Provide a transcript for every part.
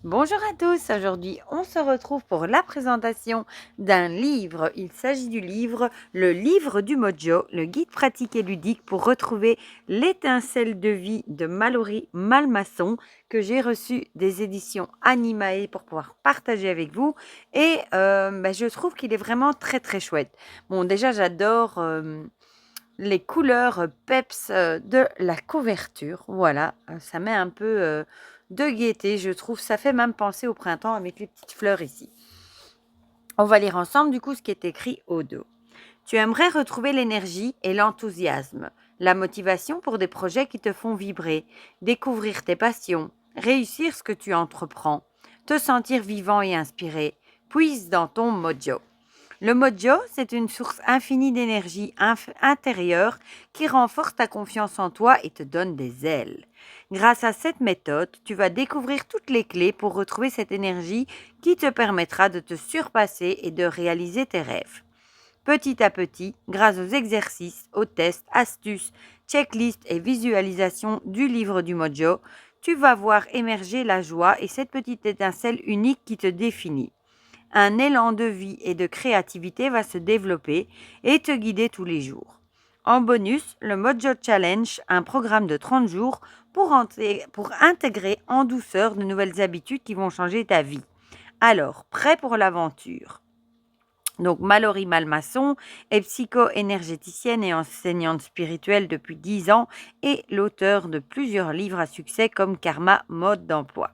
Bonjour à tous, aujourd'hui on se retrouve pour la présentation d'un livre. Il s'agit du livre Le livre du Mojo, le guide pratique et ludique pour retrouver l'étincelle de vie de Mallory Malmasson que j'ai reçu des éditions Animae pour pouvoir partager avec vous et je trouve qu'il est vraiment très très chouette. Bon déjà j'adore les couleurs peps de la couverture. Voilà, ça met un peu de gaieté, je trouve. Ça fait même penser au printemps avec les petites fleurs ici. On va lire ensemble du coup ce qui est écrit au dos. Tu aimerais retrouver l'énergie et l'enthousiasme, la motivation pour des projets qui te font vibrer, découvrir tes passions, réussir ce que tu entreprends, te sentir vivant et inspiré. Puise dans ton mojo. Le mojo, c'est une source infinie d'énergie intérieure qui renforce ta confiance en toi et te donne des ailes. Grâce à cette méthode, tu vas découvrir toutes les clés pour retrouver cette énergie qui te permettra de te surpasser et de réaliser tes rêves. Petit à petit, grâce aux exercices, aux tests, astuces, checklists et visualisations du livre du mojo, tu vas voir émerger la joie et cette petite étincelle unique qui te définit. Un élan de vie et de créativité va se développer et te guider tous les jours. En bonus, le Mojo Challenge, un programme de 30 jours pour intégrer en douceur de nouvelles habitudes qui vont changer ta vie. Alors, prêt pour l'aventure? Donc, Mallory Malmasson est psycho-énergéticienne et enseignante spirituelle depuis 10 ans et l'auteur de plusieurs livres à succès comme Karma, mode d'emploi.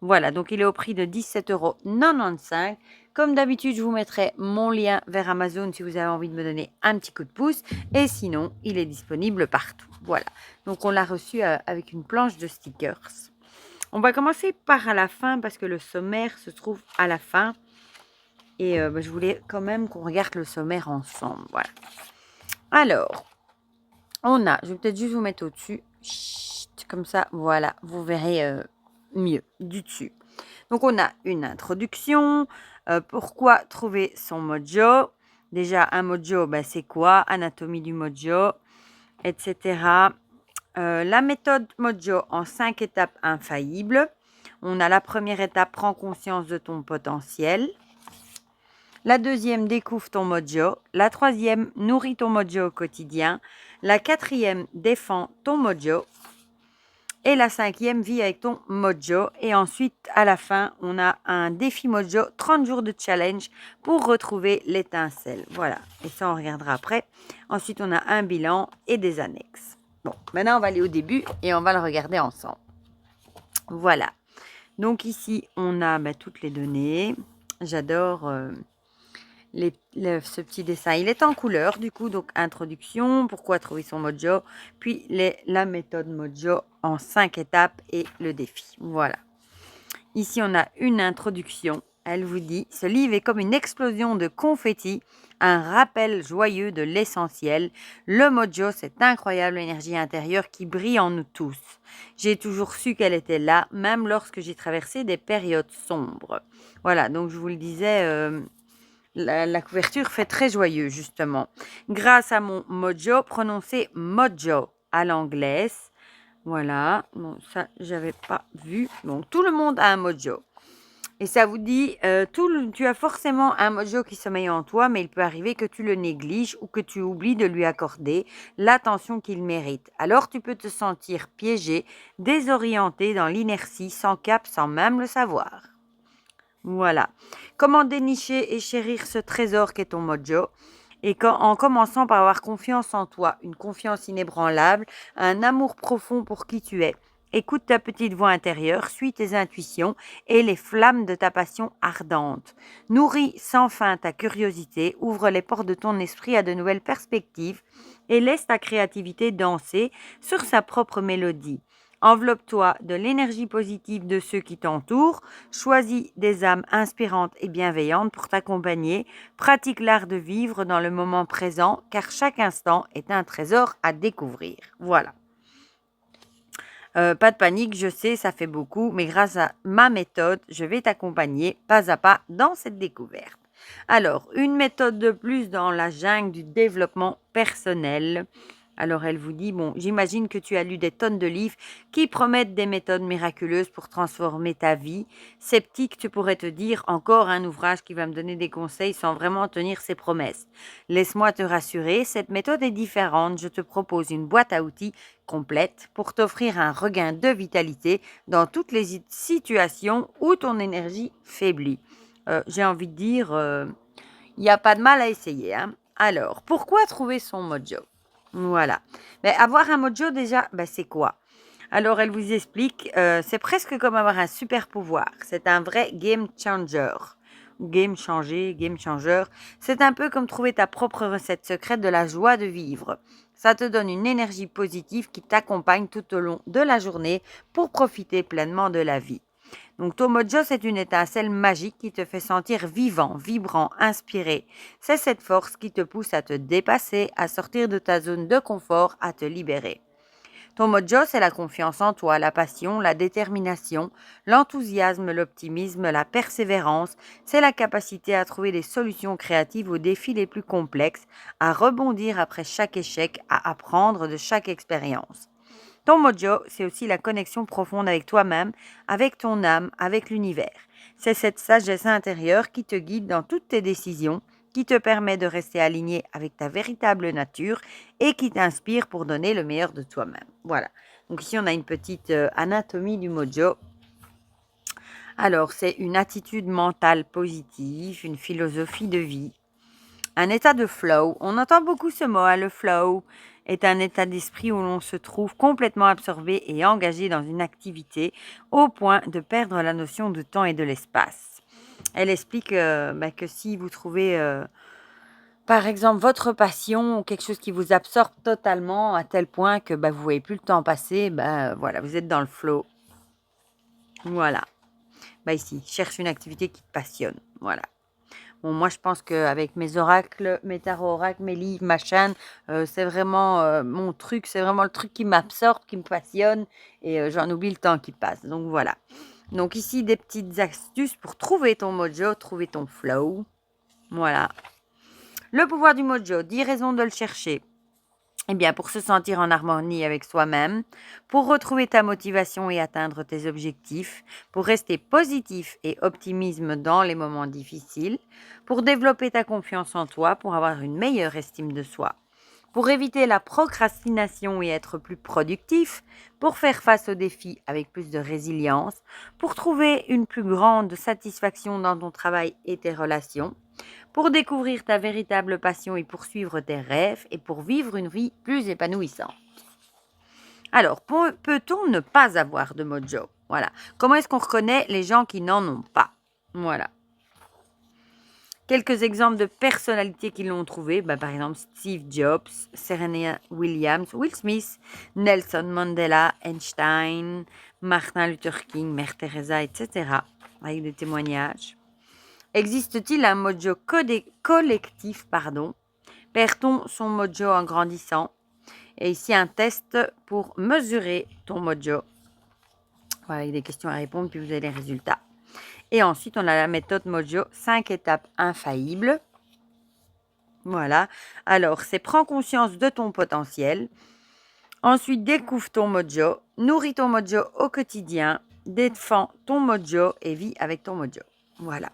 Voilà, donc il est au prix de 17,95 €. Comme d'habitude, je vous mettrai mon lien vers Amazon si vous avez envie de me donner un petit coup de pouce. Et sinon, il est disponible partout. Voilà, donc on l'a reçu avec une planche de stickers. On va commencer par à la fin parce que le sommaire se trouve à la fin. Et je voulais quand même qu'on regarde le sommaire ensemble. Voilà. Alors, je vais peut-être juste vous mettre au-dessus. Chut, comme ça, voilà, vous verrez mieux du dessus. Donc, on a une introduction. Pourquoi trouver son mojo? Déjà, un mojo, c'est quoi? Anatomie du mojo, etc. La méthode mojo en 5 étapes infaillibles. On a la première étape, prends conscience de ton potentiel. La deuxième, découvre ton mojo. La troisième, nourris ton mojo au quotidien. La quatrième, défends ton mojo. Et la cinquième, vis avec ton mojo. Et ensuite, à la fin, on a un défi mojo, 30 jours de challenge pour retrouver l'étincelle. Voilà, et ça, on regardera après. Ensuite, on a un bilan et des annexes. Bon, maintenant, on va aller au début et on va le regarder ensemble. Voilà. Donc ici, on a toutes les données. J'adore ce petit dessin. Il est en couleur, du coup, donc introduction, pourquoi trouver son mojo, puis la méthode mojo en 5 étapes et le défi. Voilà. Ici, on a une introduction. Elle vous dit, ce livre est comme une explosion de confettis, un rappel joyeux de l'essentiel. Le mojo, cette incroyable énergie intérieure qui brille en nous tous. J'ai toujours su qu'elle était là, même lorsque j'ai traversé des périodes sombres. Voilà, donc je vous le disais, la couverture fait très joyeux, justement. Grâce à mon mojo, prononcé mojo à l'anglaise. Voilà, bon, ça, j'avais pas vu. Donc, tout le monde a un mojo. Et ça vous dit, tu as forcément un mojo qui sommeille en toi, mais il peut arriver que tu le négliges ou que tu oublies de lui accorder l'attention qu'il mérite. Alors, tu peux te sentir piégé, désorienté dans l'inertie, sans cap, sans même le savoir. Voilà. Comment dénicher et chérir ce trésor qu'est ton mojo? Et en commençant par avoir confiance en toi, une confiance inébranlable, un amour profond pour qui tu es. Écoute ta petite voix intérieure, suis tes intuitions et les flammes de ta passion ardente. Nourris sans fin ta curiosité, ouvre les portes de ton esprit à de nouvelles perspectives et laisse ta créativité danser sur sa propre mélodie. Enveloppe-toi de l'énergie positive de ceux qui t'entourent, choisis des âmes inspirantes et bienveillantes pour t'accompagner, pratique l'art de vivre dans le moment présent car chaque instant est un trésor à découvrir. Voilà. Pas de panique, je sais, ça fait beaucoup, mais grâce à ma méthode, je vais t'accompagner pas à pas dans cette découverte. Alors, une méthode de plus dans la jungle du développement personnel. Alors elle vous dit, bon, j'imagine que tu as lu des tonnes de livres qui promettent des méthodes miraculeuses pour transformer ta vie. Sceptique, tu pourrais te dire, encore un ouvrage qui va me donner des conseils sans vraiment tenir ses promesses. Laisse-moi te rassurer, cette méthode est différente. Je te propose une boîte à outils complète pour t'offrir un regain de vitalité dans toutes les situations où ton énergie faiblit. J'ai envie de dire, il n'y a pas de mal à essayer, hein. Alors, pourquoi trouver son mojo? Voilà. Mais avoir un mojo déjà, c'est quoi? Alors, elle vous explique, c'est presque comme avoir un super pouvoir. C'est un vrai game changer. Game changer. C'est un peu comme trouver ta propre recette secrète de la joie de vivre. Ça te donne une énergie positive qui t'accompagne tout au long de la journée pour profiter pleinement de la vie. Donc ton mojo, c'est une étincelle magique qui te fait sentir vivant, vibrant, inspiré. C'est cette force qui te pousse à te dépasser, à sortir de ta zone de confort, à te libérer. Ton mojo, c'est la confiance en toi, la passion, la détermination, l'enthousiasme, l'optimisme, la persévérance. C'est la capacité à trouver des solutions créatives aux défis les plus complexes, à rebondir après chaque échec, à apprendre de chaque expérience. Ton mojo, c'est aussi la connexion profonde avec toi-même, avec ton âme, avec l'univers. C'est cette sagesse intérieure qui te guide dans toutes tes décisions, qui te permet de rester aligné avec ta véritable nature et qui t'inspire pour donner le meilleur de toi-même. Voilà. Donc ici, on a une petite anatomie du mojo. Alors, c'est une attitude mentale positive, une philosophie de vie, un état de flow. On entend beaucoup ce mot, hein, le flow est un état d'esprit où l'on se trouve complètement absorbé et engagé dans une activité au point de perdre la notion du temps et de l'espace. Elle explique que si vous trouvez, par exemple, votre passion ou quelque chose qui vous absorbe totalement à tel point que vous ne voyez plus le temps passer, voilà, vous êtes dans le flow. Voilà. Ici, cherche une activité qui te passionne. Voilà. Bon, moi, je pense qu'avec mes oracles, mes tarots-oracles, mes livres, ma chaîne, c'est vraiment mon truc. C'est vraiment le truc qui m'absorbe, qui me passionne et j'en oublie le temps qui passe. Donc, voilà. Donc, ici, des petites astuces pour trouver ton mojo, trouver ton flow. Voilà. Le pouvoir du mojo, 10 raisons de le chercher. Eh bien, pour se sentir en harmonie avec soi-même, pour retrouver ta motivation et atteindre tes objectifs, pour rester positif et optimisme dans les moments difficiles, pour développer ta confiance en toi, pour avoir une meilleure estime de soi, pour éviter la procrastination et être plus productif, pour faire face aux défis avec plus de résilience, pour trouver une plus grande satisfaction dans ton travail et tes relations, pour découvrir ta véritable passion et poursuivre tes rêves et pour vivre une vie plus épanouissante. Alors, peut-on ne pas avoir de mojo? Voilà. Comment est-ce qu'on reconnaît les gens qui n'en ont pas? Voilà. Quelques exemples de personnalités qui l'ont trouvé, par exemple Steve Jobs, Serena Williams, Will Smith, Nelson Mandela, Einstein, Martin Luther King, Mère Teresa, etc. Avec des témoignages. Existe-t-il un mojo collectif, Perd-on son mojo en grandissant? Et ici, un test pour mesurer ton mojo. Voilà, avec des questions à répondre, puis vous avez les résultats. Et ensuite, on a la méthode mojo, 5 étapes infaillibles. Voilà. Alors, c'est prends conscience de ton potentiel. Ensuite, découvre ton mojo. Nourris ton mojo au quotidien. Défends ton mojo et vis avec ton mojo. Voilà.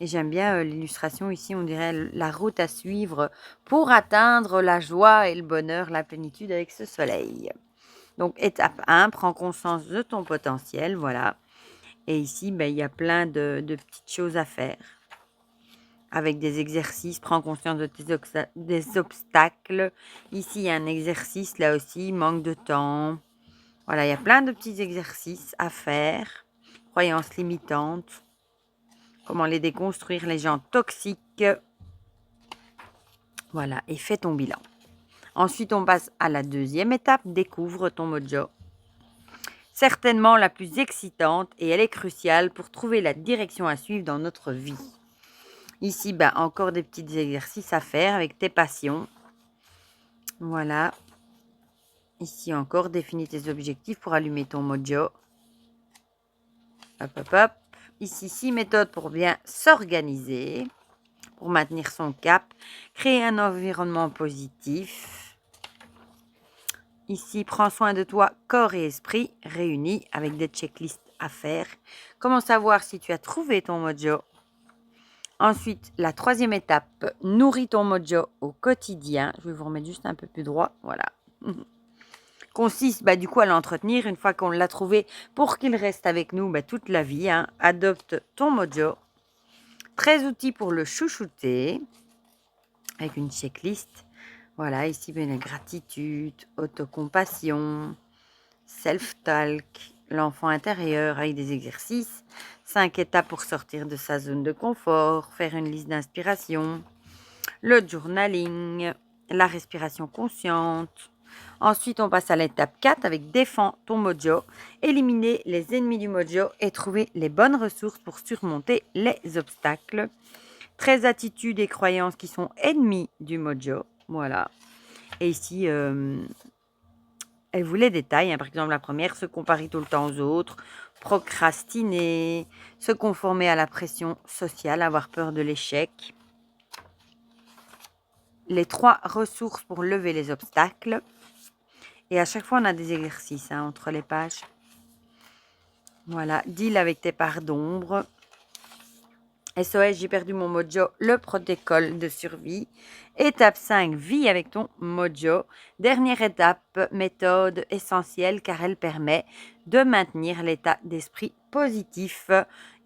Et j'aime bien l'illustration ici, on dirait la route à suivre pour atteindre la joie et le bonheur, la plénitude avec ce soleil. Donc, étape 1, prends conscience de ton potentiel, voilà. Et ici, il y a plein de petites choses à faire. Avec des exercices, prends conscience de des obstacles. Ici, il y a un exercice, là aussi, manque de temps. Voilà, il y a plein de petits exercices à faire. Croyances limitantes. Comment les déconstruire, les gens toxiques. Voilà, et fais ton bilan. Ensuite, on passe à la deuxième étape, découvre ton mojo. Certainement la plus excitante et elle est cruciale pour trouver la direction à suivre dans notre vie. Ici, encore des petits exercices à faire avec tes passions. Voilà. Ici encore, définis tes objectifs pour allumer ton mojo. Hop, hop, hop. Ici, 6 méthodes pour bien s'organiser, pour maintenir son cap, créer un environnement positif. Ici, prends soin de toi, corps et esprit réunis avec des checklists à faire. Comment savoir si tu as trouvé ton mojo? Ensuite, la troisième étape, nourris ton mojo au quotidien. Je vais vous remettre juste un peu plus droit, voilà. Consiste du coup à l'entretenir une fois qu'on l'a trouvé pour qu'il reste avec nous toute la vie. Adopte ton mojo. 13 outils pour le chouchouter avec une checklist. Voilà, ici, la gratitude, autocompassion, self-talk, l'enfant intérieur avec des exercices. 5 étapes pour sortir de sa zone de confort, faire une liste d'inspiration, le journaling, la respiration consciente. Ensuite, on passe à l'étape 4 avec défends ton mojo, éliminer les ennemis du mojo et trouver les bonnes ressources pour surmonter les obstacles. 13 attitudes et croyances qui sont ennemies du mojo. Voilà. Et ici, elle vous les détaille. Par exemple, la première, se comparer tout le temps aux autres, procrastiner, se conformer à la pression sociale, avoir peur de l'échec. Les 3 ressources pour lever les obstacles. Et à chaque fois, on a des exercices entre les pages. Voilà, deal avec tes parts d'ombre. SOS, j'ai perdu mon mojo, le protocole de survie. Étape 5, vis avec ton mojo. Dernière étape, méthode essentielle car elle permet de maintenir l'état d'esprit positif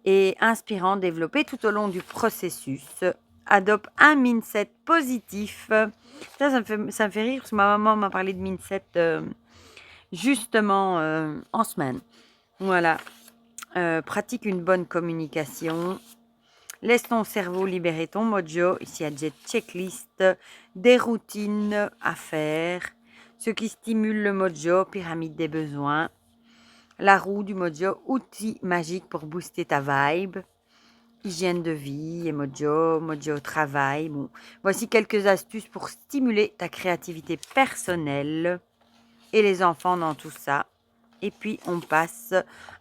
et inspirant développé tout au long du processus. Adopte un mindset positif. Ça me fait rire parce que ma maman m'a parlé de mindset justement en semaine. Voilà. Pratique une bonne communication. Laisse ton cerveau libérer ton mojo. Ici, il y a des checklists, des routines à faire. Ce qui stimule le mojo, pyramide des besoins. La roue du mojo, outil magique pour booster ta vibe. Hygiène de vie et mojo au travail. Bon, voici quelques astuces pour stimuler ta créativité personnelle et les enfants dans tout ça. Et puis, on passe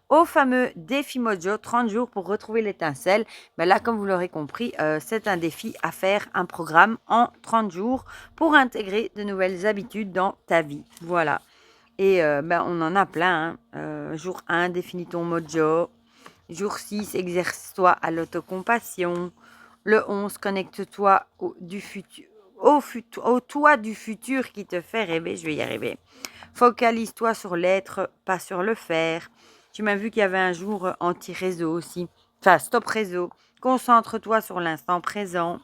au fameux défi mojo, 30 jours pour retrouver l'étincelle. Là, comme vous l'aurez compris, c'est un défi à faire, un programme en 30 jours pour intégrer de nouvelles habitudes dans ta vie. Voilà. Et on en a plein. Jour 1, définis ton mojo. Jour 6, exerce-toi à l'autocompassion. Le 11, connecte-toi au toi du futur qui te fait rêver. Je vais y arriver. Focalise-toi sur l'être, pas sur le faire. Tu m'as vu qu'il y avait un jour anti-réseau aussi. Enfin, stop réseau. Concentre-toi sur l'instant présent.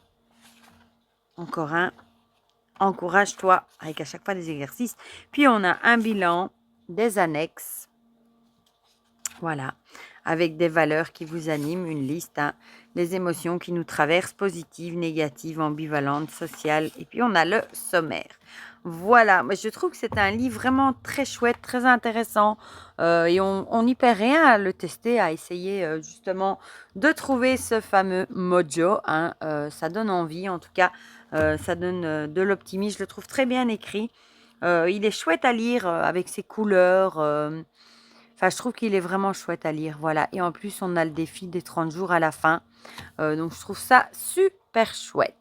Encore un. Encourage-toi avec à chaque fois des exercices. Puis on a un bilan, des annexes. Voilà. Avec des valeurs qui vous animent, une liste, des émotions qui nous traversent, positives, négatives, ambivalentes, sociales. Et puis on a le sommaire. Voilà, moi je trouve que c'est un livre vraiment très chouette, très intéressant et on n'y perd rien à le tester, à essayer justement de trouver ce fameux mojo. Ça donne envie, en tout cas, ça donne de l'optimisme. Je le trouve très bien écrit. Il est chouette à lire avec ses couleurs. Enfin, je trouve qu'il est vraiment chouette à lire, voilà. Et en plus, on a le défi des 30 jours à la fin. Donc, je trouve ça super chouette.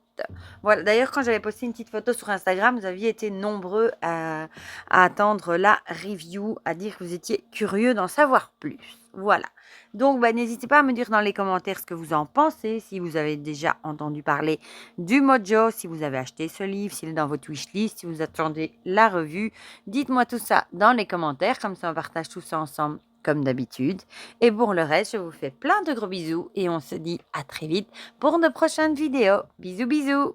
Voilà. D'ailleurs, quand j'avais posté une petite photo sur Instagram, vous aviez été nombreux à attendre la review, à dire que vous étiez curieux d'en savoir plus. Voilà. Donc, n'hésitez pas à me dire dans les commentaires ce que vous en pensez, si vous avez déjà entendu parler du mojo, si vous avez acheté ce livre, s'il est dans votre wishlist, si vous attendez la revue. Dites-moi tout ça dans les commentaires, comme ça on partage tout ça ensemble comme d'habitude. Et pour le reste, je vous fais plein de gros bisous et on se dit à très vite pour de prochaines vidéos. Bisous, bisous!